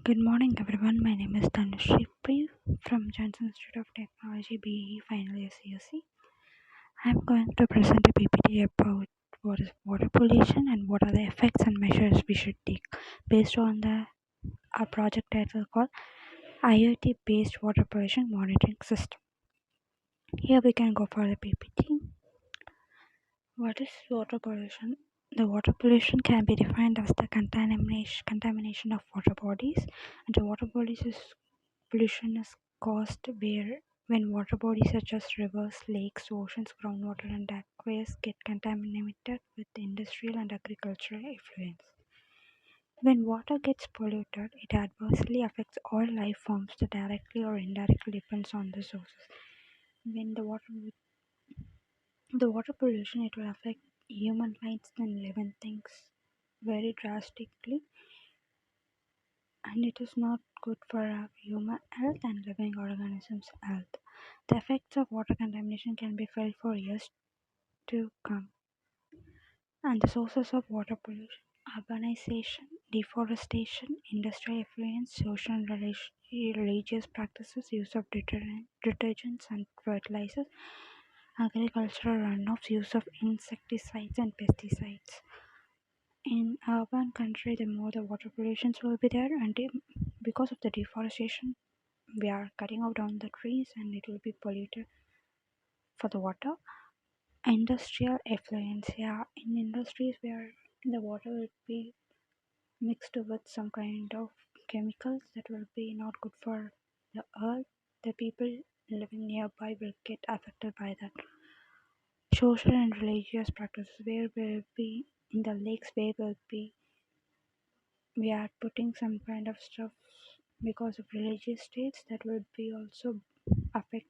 Good morning, everyone. My name is Tanushree Pri from Johnson Institute of Technology, BE Final Year CSE. I'm going to present a PPT about what is water pollution and what are the effects and measures we should take based on our project title called IoT Based Water Pollution Monitoring System. Here we can go for the PPT. What is water pollution? The water pollution can be defined as the contamination of water bodies, and the water bodies pollution is caused when water bodies such as rivers, lakes, oceans, groundwater, and aquifers get contaminated with industrial and agricultural effluents. When water gets polluted, it adversely affects all life forms that directly or indirectly depends on the sources. When the water pollution, it will affect human lives and living things very drastically, and it is not good for human health and living organisms' health. The effects of water contamination can be felt for years to come. And the sources of water pollution: urbanization, deforestation, industrial effluents, social and religious practices, use of detergents and fertilizers, agricultural runoffs, use of insecticides and pesticides. In urban country, the more the water pollution will be there, and because of the deforestation, we are cutting out down the trees, and it will be polluted for the water. Industrial effluents, yeah, in industries where the water will be mixed with some kind of chemicals that will be not good for the earth, the people living nearby will get affected by that. Social and religious practices, where will be in the lakes, where will be we are putting some kind of stuff because of religious states, that will be also affect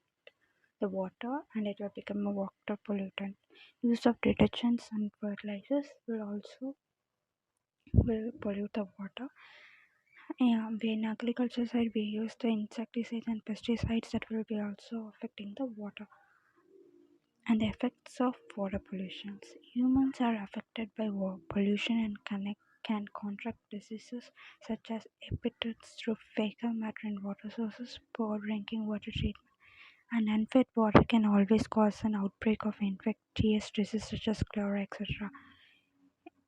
the water, and it will become a water pollutant. Use of detergents and fertilizers will pollute the water. Yeah, in agriculture side, we use the insecticides and pesticides that will be also affecting the water. And the effects of water pollution. Humans are affected by water pollution and can contract diseases such as hepatitis through fecal matter in water sources, poor drinking water treatment, and unfit water can always cause an outbreak of infectious diseases such as cholera, etc.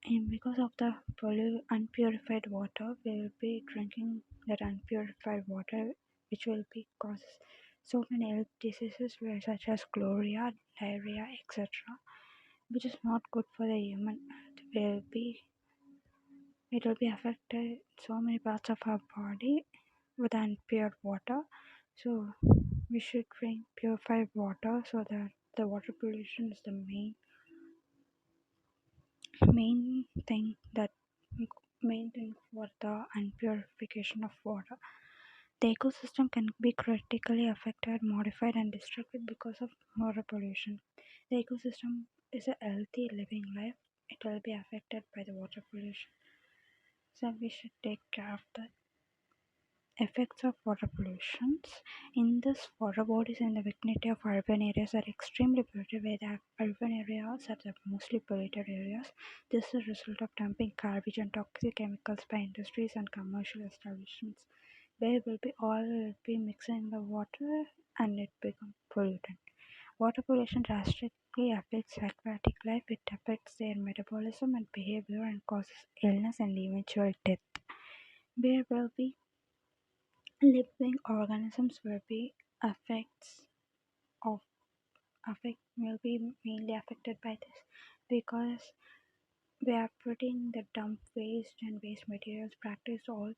And because of the unpurified water, we will be drinking that unpurified water, which will be causes so many health diseases such as cholera, diarrhea, etc., which is not good for the human health. It will be affected so many parts of our body with unpure water. So we should drink purified water so that the water pollution is the main thing that main thing for the unpurification of water. The ecosystem can be critically affected, modified, and destructed because of water pollution. The ecosystem is a healthy living life. It will be affected by the water pollution. So we should take care of that. Effects of water pollution. In this, water bodies in the vicinity of urban areas are extremely polluted, where the urban areas are the mostly polluted areas. This is a result of dumping garbage and toxic chemicals by industries and commercial establishments, where will be mixing in the water and it become pollutant. Water pollution drastically affects aquatic life. It affects their metabolism and behavior and causes illness and eventual death. Where will be living organisms will be affects of affect will be mainly affected by this, because we are putting the dump waste and waste materials practiced all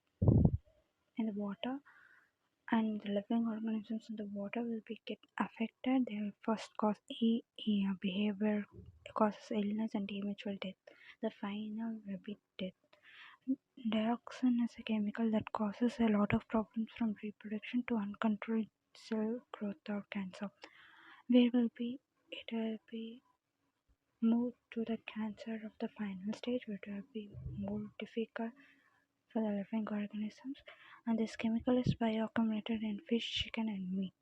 in the water, and the living organisms in the water will be get affected. They will first cause behavior, causes illness and eventual death. The final will be death. Dioxin is a chemical that causes a lot of problems from reproduction to uncontrolled cell growth or cancer. Where will be it will be moved to the cancer of the final stage, which will be more difficult for the living organisms. And this chemical is bioaccumulated in fish, chicken, and meat.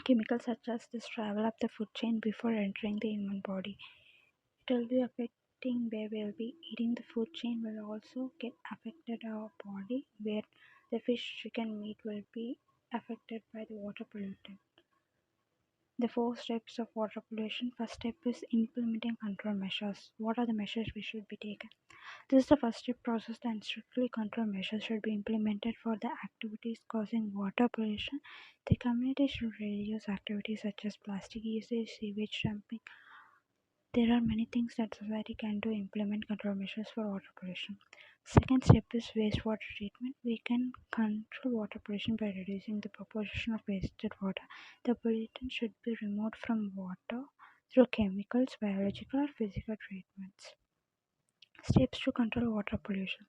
Chemicals such as this travel up the food chain before entering the human body. It will be affect. eating, where we'll be eating the food chain will also get affected our body, where the fish, chicken, meat will be affected by the water pollutant. The four steps of water pollution. First step is implementing control measures. What are the measures we should be taken? This is the first step process and strictly control measures should be implemented for the activities causing water pollution. The community should reduce activities such as plastic usage, sewage dumping. There are many things that society can do implement control measures for water pollution. Second step is wastewater treatment. We can control water pollution by reducing the proportion of wasted water. The pollutant should be removed from water through chemicals, biological or physical treatments. Steps to control water pollution.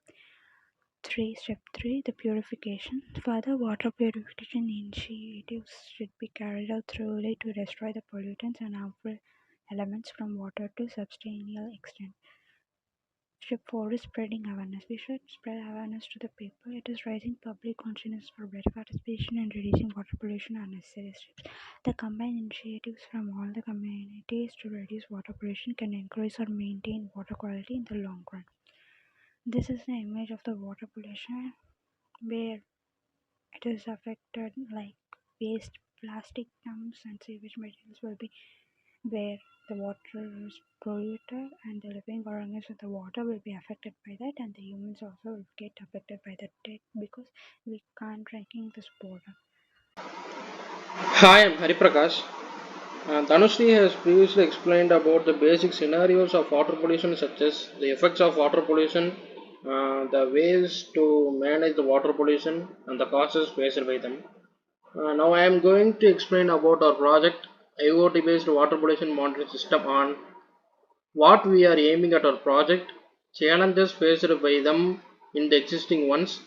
Step 3, the purification. Further water purification initiatives should be carried out thoroughly to destroy the pollutants and harmful elements from water to substantial extent. Step 4 is spreading awareness. We should spread awareness to the people. It is raising public consciousness for better participation and reducing water pollution are necessary steps. The combined initiatives from all the communities to reduce water pollution can increase or maintain water quality in the long run. This is the image of the water pollution where it is affected like waste, plastic dumps and sewage materials will be where the water is polluted and the living organisms in the water will be affected by that and the humans also will get affected by that because we can't drinking this water. Hi, I'm Hariprakash. Dhanushri has previously explained about the basic scenarios of water pollution, such as the effects of water pollution, the ways to manage the water pollution, and the causes faced by them. Now, I am going to explain about our project IoT based water pollution monitoring system on what we are aiming at our project, challenges faced by them in the existing ones,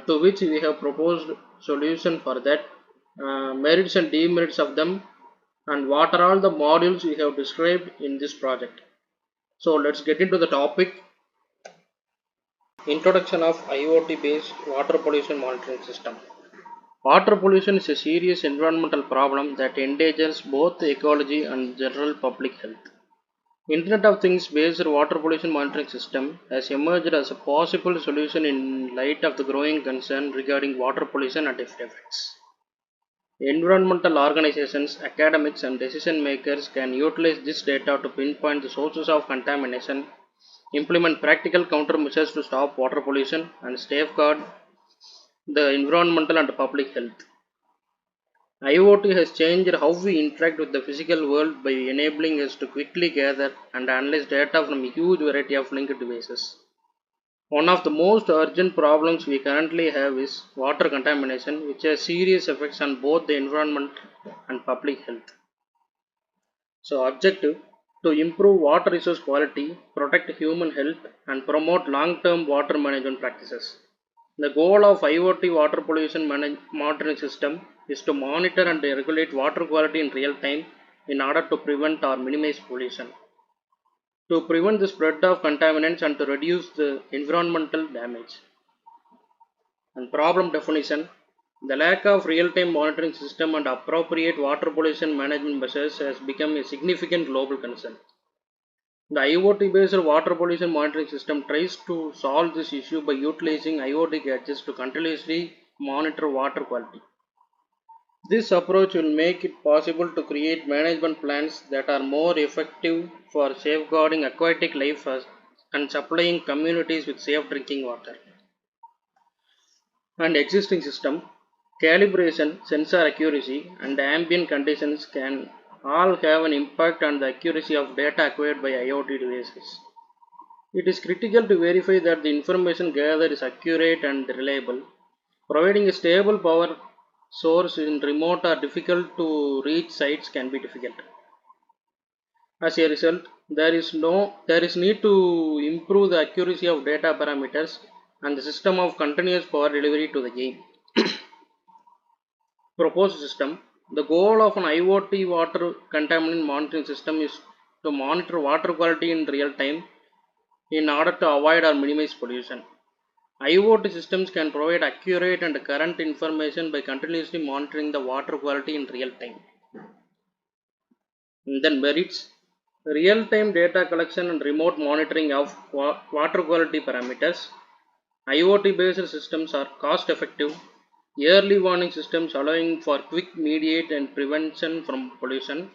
to which we have proposed solution for that, merits and demerits of them, and what are all the modules we have described in this project. So let's get into the topic. Introduction of IoT based water pollution monitoring system. Water pollution is a serious environmental problem that endangers both the ecology and general public health. Internet of Things based water pollution monitoring system has emerged as a possible solution in light of the growing concern regarding water pollution and its effects. Environmental organizations, academics, and decision makers can utilize this data to pinpoint the sources of contamination, implement practical countermeasures to stop water pollution, and safeguard the environmental and public health. IoT has changed how we interact with the physical world by enabling us to quickly gather and analyze data from a huge variety of linked devices. One of the most urgent problems we currently have is water contamination, which has serious effects on both the environment and public health. So, objective to improve water resource quality, protect human health, and promote long term water management practices. The goal of IoT water pollution monitoring system is to monitor and regulate water quality in real time in order to prevent or minimize pollution, to prevent the spread of contaminants and to reduce the environmental damage. And problem definition. The lack of real-time monitoring system and appropriate water pollution management measures has become a significant global concern. The IoT-based water pollution monitoring system tries to solve this issue by utilizing IoT gadgets to continuously monitor water quality. This approach will make it possible to create management plans that are more effective for safeguarding aquatic life and supplying communities with safe drinking water. And existing system, calibration, sensor accuracy, and ambient conditions can all have an impact on the accuracy of data acquired by IoT devices. It is critical to verify that the information gathered is accurate and reliable. Providing a stable power source in remote or difficult to reach sites can be difficult. As a result, there is need to improve the accuracy of data parameters and the system of continuous power delivery to the game. Proposed system. The goal of an IoT water contaminant monitoring system is to monitor water quality in real time in order to avoid or minimize pollution. IoT systems can provide accurate and current information by continuously monitoring the water quality in real time. And then merits. real-time data collection and remote monitoring of water quality parameters. IoT-based systems are cost-effective. Early warning systems allowing for quick mediate and prevention from pollution.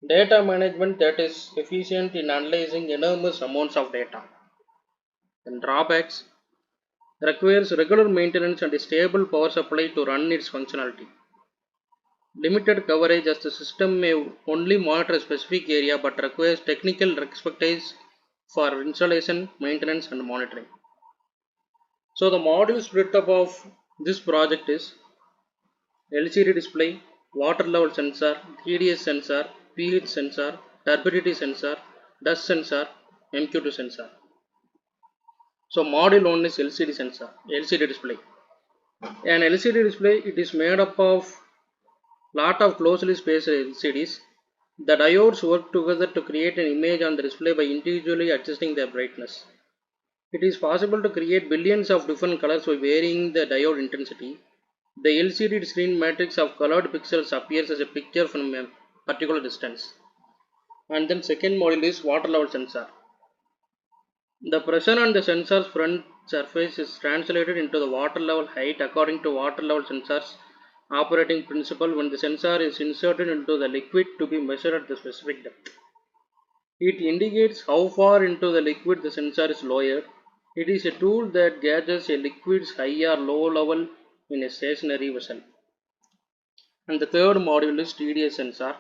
Data management that is efficient in analyzing enormous amounts of data. And drawbacks requires regular maintenance and a stable power supply to run its functionality. Limited coverage as the system may only monitor a specific area but requires technical expertise for installation, maintenance, and monitoring. So the module split up of this project is LCD display, water level sensor, TDS sensor, pH sensor, turbidity sensor, dust sensor, MQ2 sensor. So module 1 is LCD sensor, LCD display. An LCD display, it is made up of lot of closely spaced LCDs. The diodes work together to create an image on the display by individually adjusting their brightness. It is possible to create billions of different colors by varying the diode intensity. The LCD screen matrix of colored pixels appears as a picture from a particular distance. And then second module is water level sensor. The pressure on the sensor's front surface is translated into the water level height according to water level sensor's operating principle when the sensor is inserted into the liquid to be measured at the specific depth. It indicates how far into the liquid the sensor is lowered. It is a tool that gauges a liquid's high or low level in a stationary vessel. And the third module is TDS sensor.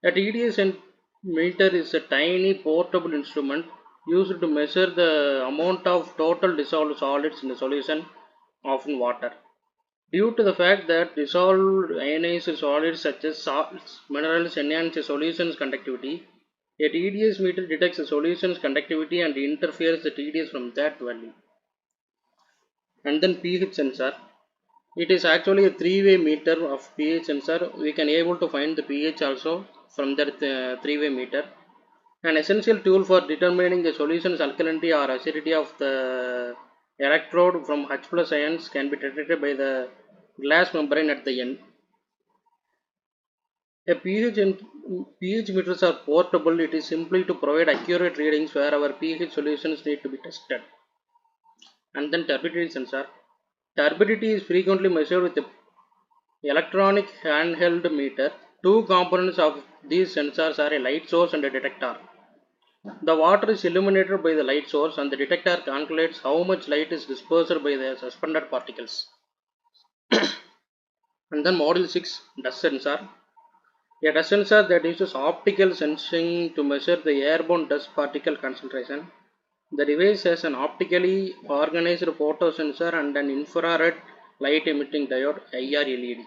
A TDS meter is a tiny portable instrument used to measure the amount of total dissolved solids in a solution, often water. Due to the fact that dissolved ionized solids such as salts, minerals enhance a solution's conductivity, a TDS meter detects a solution's conductivity and interferes the TDS from that value. And then pH sensor. It is actually a three-way meter of pH sensor. We can able to find the pH also from that three-way meter. An essential tool for determining the solution's alkalinity or acidity of the electrode from H plus ions can be detected by the glass membrane at the end. A pH meters are portable. It is simply to provide accurate readings where our pH solutions need to be tested. And then turbidity sensor. Turbidity is frequently measured with a electronic handheld meter. Two components of these sensors are a light source and a detector. The water is illuminated by the light source and the detector calculates how much light is dispersed by the suspended particles. And then module 6 dust sensor. A dust sensor that uses optical sensing to measure the airborne dust particle concentration. The device has an optically organized photosensor and an infrared light emitting diode IR LED.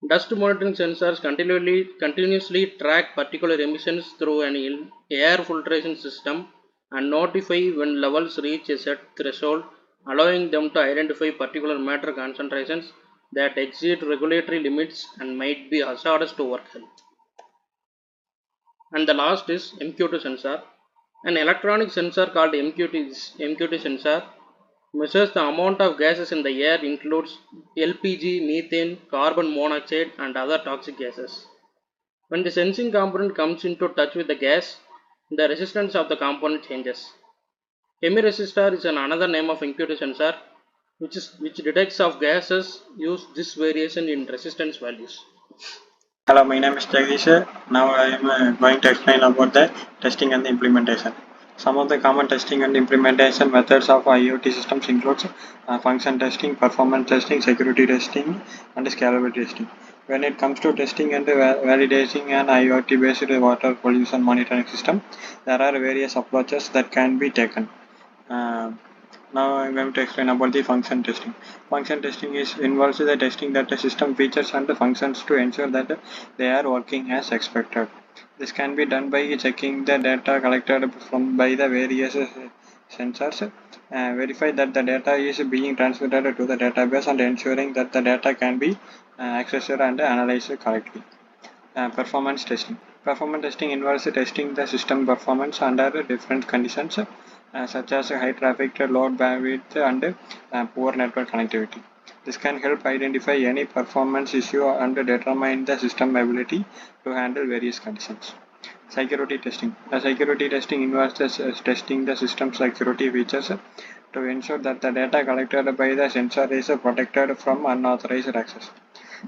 Dust monitoring sensors continuously track particular emissions through an air filtration system and notify when levels reach a set threshold, allowing them to identify particular matter concentrations that exceed regulatory limits and might be hazardous to work health. And the last is MQ2 sensor. An electronic sensor called MQ2 sensor measures the amount of gases in the air includes LPG, methane, carbon monoxide and other toxic gases. When the sensing component comes into touch with the gas, the resistance of the component changes. Hemiresistor is another name of MQ2 sensor which detects of gases use this variation in resistance values. Hello, my name is Jagdish. Now I am going to explain about the testing and the implementation. Some of the common testing and implementation methods of IoT systems includes function testing, performance testing, security testing, and scalability testing. When it comes to testing and validating an IoT-based water pollution monitoring system, there are various approaches that can be taken. Uh, Now I'm going to explain about the function testing. Function testing involves the testing that the system features and the functions to ensure that they are working as expected. This can be done by checking the data collected from by the various sensors, verify that the data is being transmitted to the database and ensuring that the data can be accessed and analyzed correctly. Performance testing. Performance testing involves testing the system performance under different conditions, such as high traffic, low bandwidth, and poor network connectivity. This can help identify any performance issue and determine the system ability to handle various conditions. Security testing. Security testing involves testing the system's security features to ensure that the data collected by the sensor is protected from unauthorized access.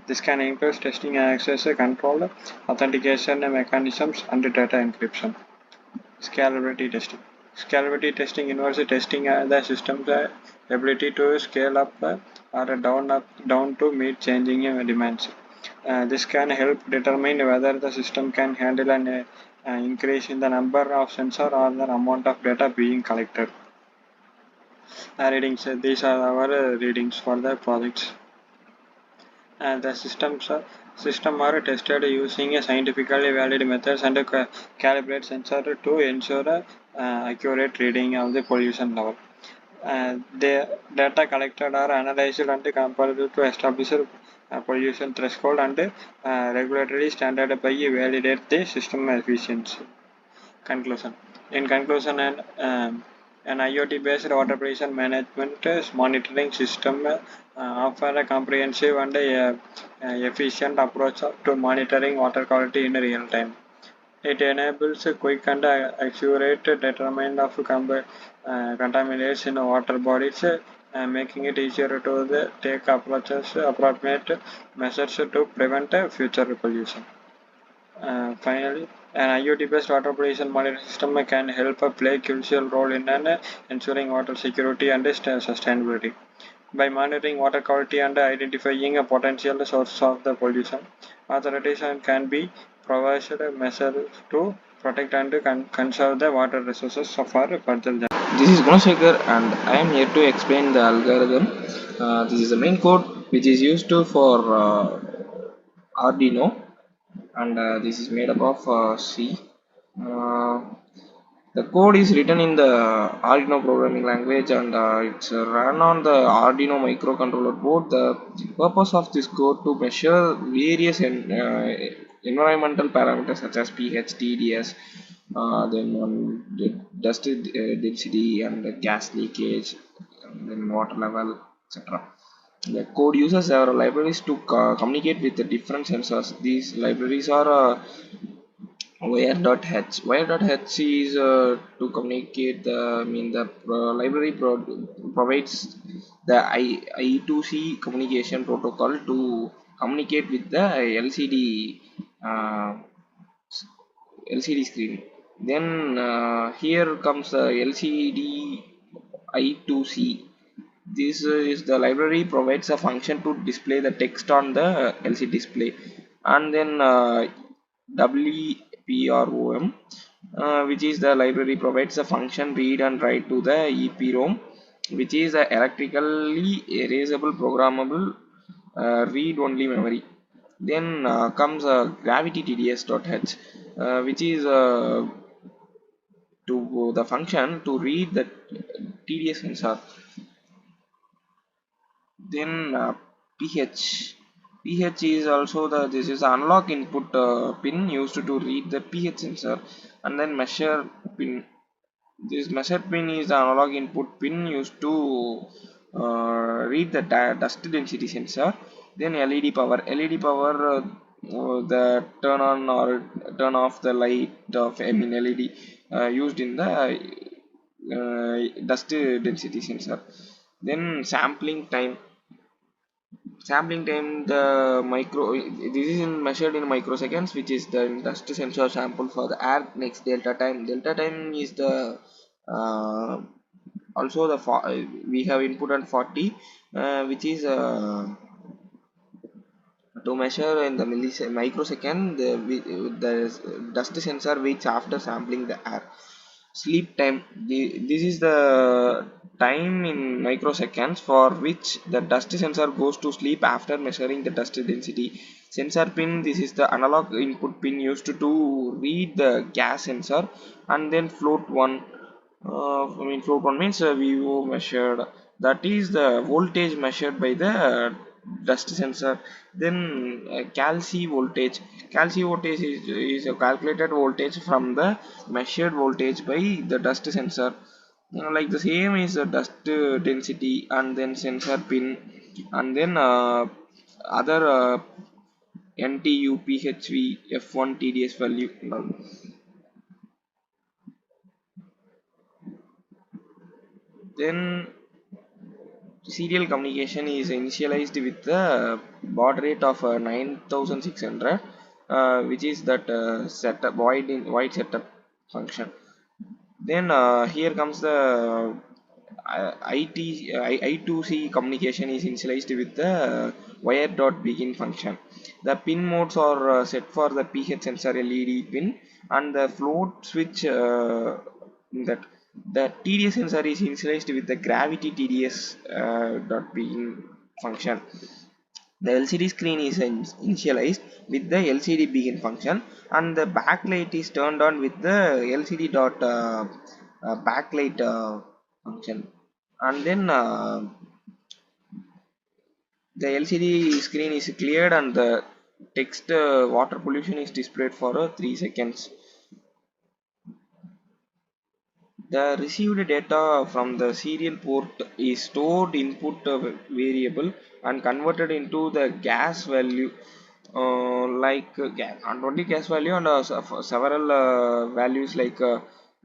This can include testing access control, authentication mechanisms, and data encryption. Scalability testing. Scalability testing involves testing the system's ability to scale up or down to meet changing demands. This can help determine whether the system can handle an increase in the number of sensors or the amount of data being collected. Readings. These are our readings for the projects. The system are tested using a scientifically valid methods and calibrate sensor to ensure accurate reading of the pollution level. The data collected are analyzed and compared to establish pollution threshold and regulatory standard by validate the system efficiency. Conclusion. In conclusion, an IoT-based water pollution management monitoring system offer a comprehensive and efficient approach to monitoring water quality in real time. It enables a quick and accurate determination of contaminants in water bodies, making it easier to take appropriate measures to prevent future pollution. Finally, an IoT-based water pollution monitoring system can help play a crucial role in ensuring water security and sustainability. By monitoring water quality and identifying a potential source of the pollution, authorities can be provided measures to protect and conserve the water resources for further generation. This is Gunasekar and I am here to explain the algorithm. This is the main code which is used to for Arduino, and this is made up of C. Uh, the code is written in the Arduino programming language, and it's run on the Arduino microcontroller board. The purpose of this code to measure various environmental parameters such as pH, TDS, then one the dust density and the gas leakage, and then water level, etc. The code uses several libraries to communicate with the different sensors. These libraries are wire.h. Wire.h is to communicate the the library provides the I2C communication protocol to communicate with the uh, LCD screen. Then here comes the LCD I2C. This is the library provides a function to display the text on the LCD display, and then WPROM, which is the library provides a function read and write to the EPROM, which is a electrically erasable programmable read-only memory. Then comes gravity TDS.h, which is to the function to read the TDS sensor. Then pH is also this is analog input pin used to read the pH sensor, and then measure pin. This measure pin is the analog input pin used to read the dust density sensor. Then LED power, the turn on or turn off the light of LED used in the dust density sensor. Then sampling time, the micro, this is measured in microseconds, which is the dust sensor sample for the air. Next, delta time is the uh, also the we have input on 40, which is to measure in the microsecond the dust sensor waits after sampling the air. Sleep time, this is the time in microseconds for which the dust sensor goes to sleep after measuring the dust density. Sensor pin, this is the analog input pin used to read the gas sensor. And then float one, float one means VO measured, that is the voltage measured by the dust sensor. Then calci voltage is a calculated voltage from the measured voltage by the dust sensor. Like the same is the dust density, and then sensor pin, and then other NTU, PHV, F1, TDS value. Then serial communication is initialized with the baud rate of 9600, which is that setup void setup function. Then here comes the I2C communication is initialized with the wire.begin function. The pin modes are set for the pH sensor LED pin and the float switch, that the TDS sensor is initialized with the gravity TDS dot begin function. The LCD screen is initialized with the LCD begin function, and the backlight is turned on with the LCD dot backlight function. And then the LCD screen is cleared and the text water pollution is displayed for 3 seconds. The received data from the serial port is stored input variable and converted into the gas value, not only gas value and several values like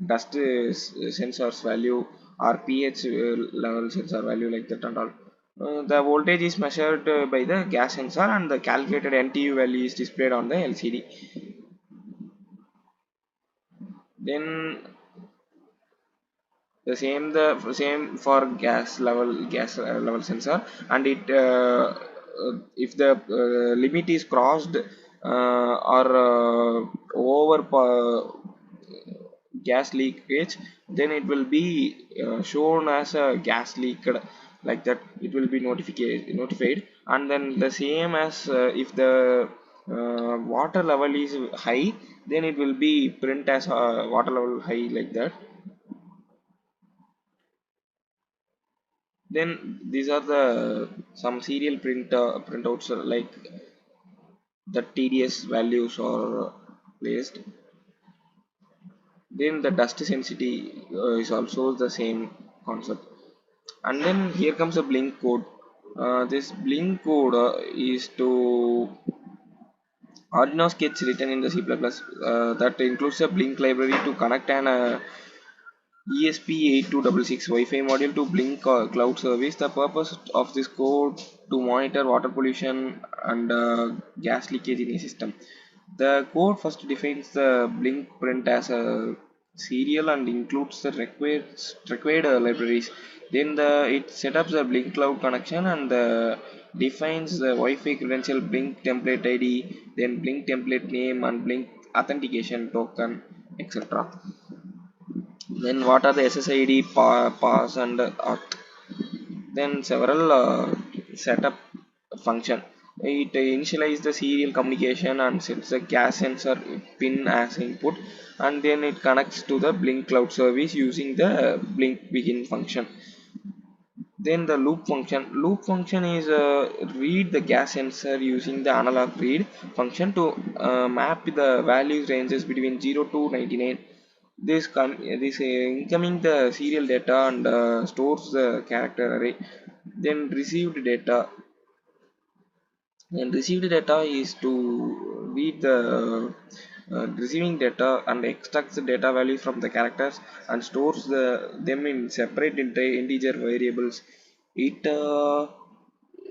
dust sensors value or pH level sensor value like that and all. The voltage is measured by the gas sensor and the calculated NTU value is displayed on the LCD. Then the same for gas level sensor, and it if the limit is crossed or over gas leakage, then it will be shown as a gas leaked, like that it will be notified. And then the same as if the water level is high, then it will be print as water level high, like that. Then these are the some serial printouts, like the TDS values are placed. Then the dust sensitivity is also the same concept. And then here comes a blink code. This blink code is to Arduino sketch written in the C++, that includes a blink library to connect an ESP8266 Wi-Fi module to Blink cloud service. The purpose of this code to monitor water pollution and gas leakage in a system. The code first defines the Blink print as a serial and includes the required libraries. Then it sets up the Blink cloud connection and defines the Wi-Fi credential Blink template ID, then Blink template name and Blink authentication token, etc. Then what are the SSID, pass and auth? Then several setup function. It initializes the serial communication and sets the gas sensor pin as input, and then it connects to the Blink cloud service using the Blink begin function. Then the loop function. Loop function is read the gas sensor using the analog read function to map the values ranges between 0 to 99. This incoming the serial data and stores the character array. Then received data is to read the receiving data and extracts the data value from the characters and stores them in separate integer variables. It uh,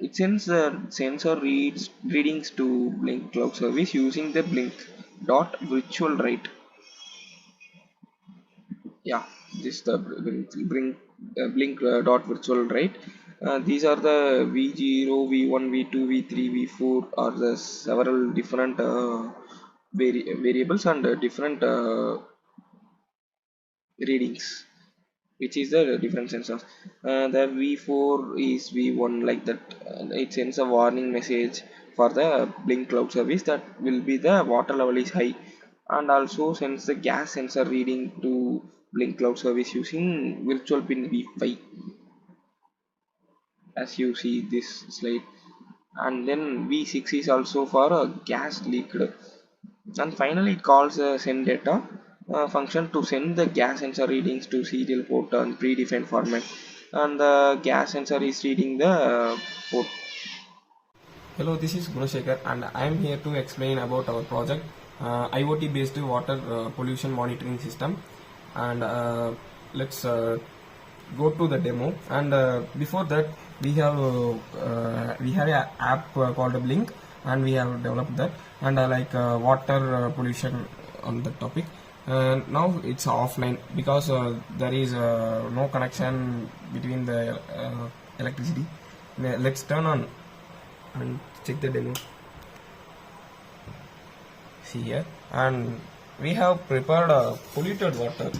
it sends the sensor readings to Blink cloud service using the Blink dot virtual write. Yeah, this the blink dot virtual, right? These are the v0, v1, v2, v3, v4 are the several different variables and different readings, which is the different sensors. The v4 is v1, like that. It sends a warning message for the Blink cloud service that will be the water level is high, and also sends the gas sensor reading to Blink cloud service using virtual pin v5, as you see this slide. And then v6 is also for a gas leaked. And finally it calls a send data function to send the gas sensor readings to serial port on predefined format, and the gas sensor is reading the port. Hello, this is Gunashekar and I am here to explain about our project, IoT based water pollution monitoring system. And let's go to the demo, and before that we have a app called Blink, and we have developed that, and like water pollution on the topic. Now it's offline because there is no connection between the electricity. Let's turn on and check the demo. See here, and we have prepared a polluted water,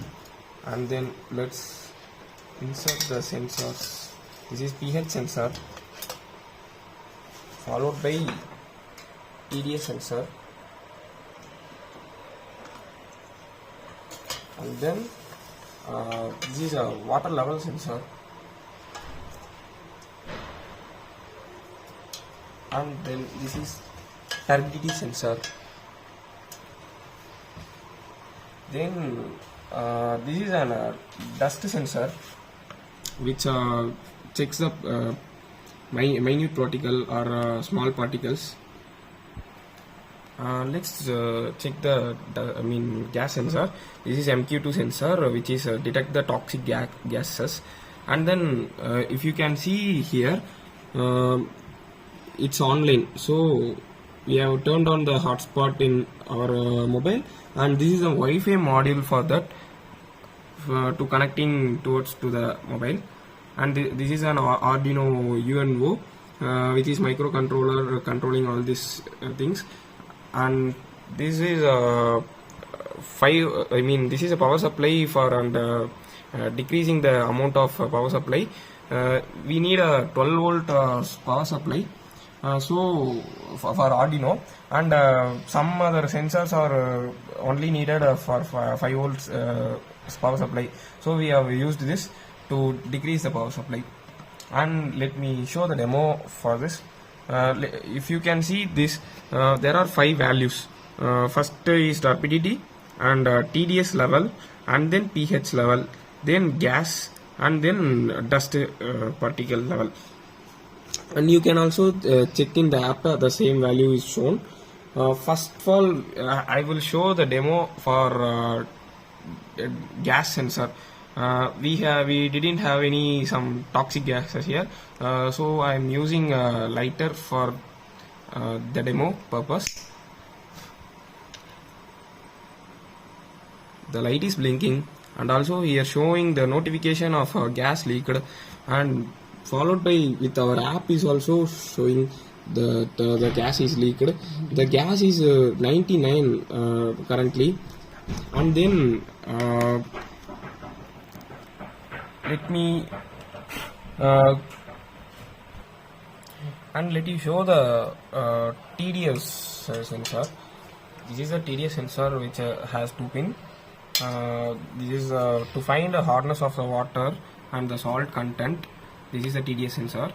and then let's insert the sensors. This is pH sensor, followed by TDS sensor, and then this is a water level sensor, and then this is turbidity sensor. Then this is an dust sensor, which checks the minute particle or small particles. Let's check the gas sensor. This is MQ2 sensor, which is detect the toxic gases. And then if you can see here, it's online. So we have turned on the hotspot in our mobile, and this is a Wi-Fi module for that, to connecting towards to the mobile. And this is an Arduino UNO, which is microcontroller controlling all these things. And this is a this is a power supply for decreasing the amount of power supply. We need a 12 volt power supply. So for Arduino, and some other sensors are only needed for 5 volts power supply. So we have used this to decrease the power supply. And let me show the demo for this. If you can see this, there are 5 values. First is turbidity, and TDS level, and then pH level, then gas, and then dust particle level. And you can also check in the app, the same value is shown. First of all, I will show the demo for gas sensor. We didn't have some toxic gases here, so I am using a lighter for the demo purpose. The light is blinking, and also here showing the notification of gas leaked, and followed by with our app is also showing the gas is leaked. The gas is 99 currently. And then let me let you show the TDS sensor. This is a TDS sensor which has 2 pins. This is to find the hardness of the water and the salt content. This is the TDS sensor.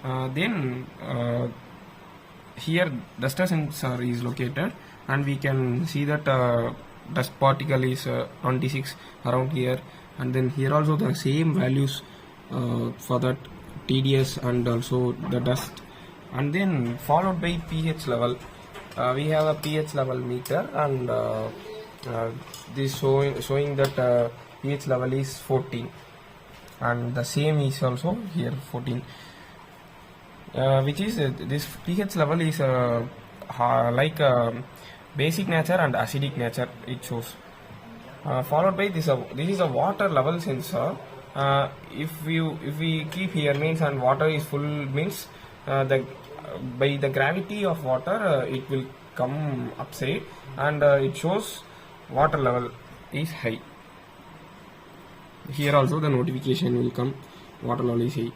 Then here duster sensor is located, and we can see that dust particle is 26 around here, and then here also the same values for that TDS and also the dust. And then followed by pH level. We have a pH level meter, and this showing that pH level is 14, and the same is also here 14, which is this pH level is like basic nature and acidic nature it shows. Followed by this is a water level sensor. If we keep here means, and water is full means, by the gravity of water it will come upside, and it shows water level is high. Here also the notification will come, water level is high.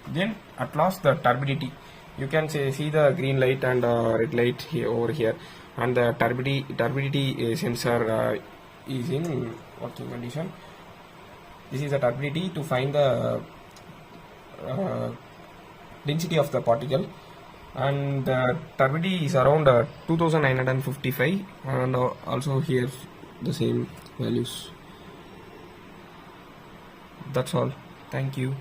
Then at last the turbidity. You can see the green light and red light here over here, and the turbidity sensor is in working condition. This is the turbidity to find the density of the particle, and the turbidity is around 2955, and also here the same values. That's all. Thank you.